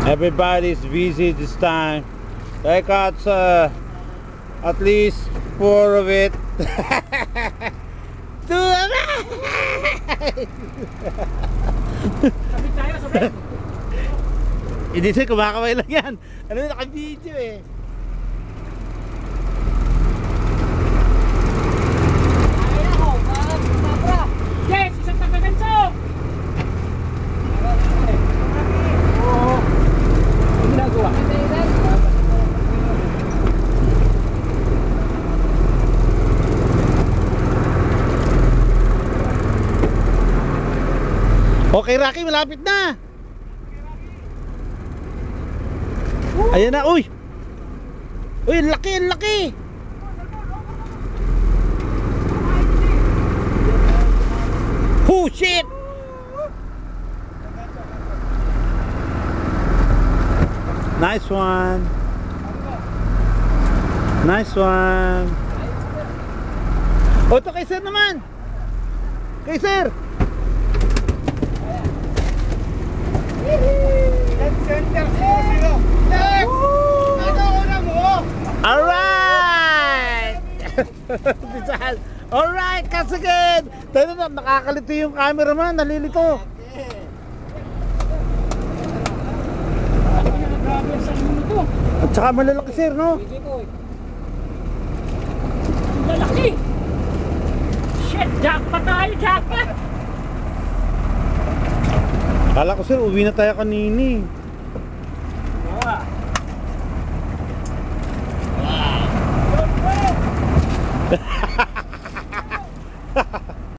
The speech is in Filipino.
Everybody's busy this time. I got at least 4 of it. 2 of it. Sabit tayo, sabit. Hindi siya kumakaway lang yan. Ano yung naka-video eh. Ay ako, mabra. Yes, isang tagaganso. Oo. Ano ginagawa? Okay, Rocky, malapit na. Ayan na, uy. Uy, ang laki, ang laki. Oh, shit. Nice one. Nice one. O, ito kay sir naman. Kay sir. Alright! Alright, kasagad! Tayo na, nakakalito yung cameraman, nalilito. At saka malalaki sir, no? Lalaki! Shit, jackpot tayo, jackpot! Kala ko sir, uwi na tayo kanini.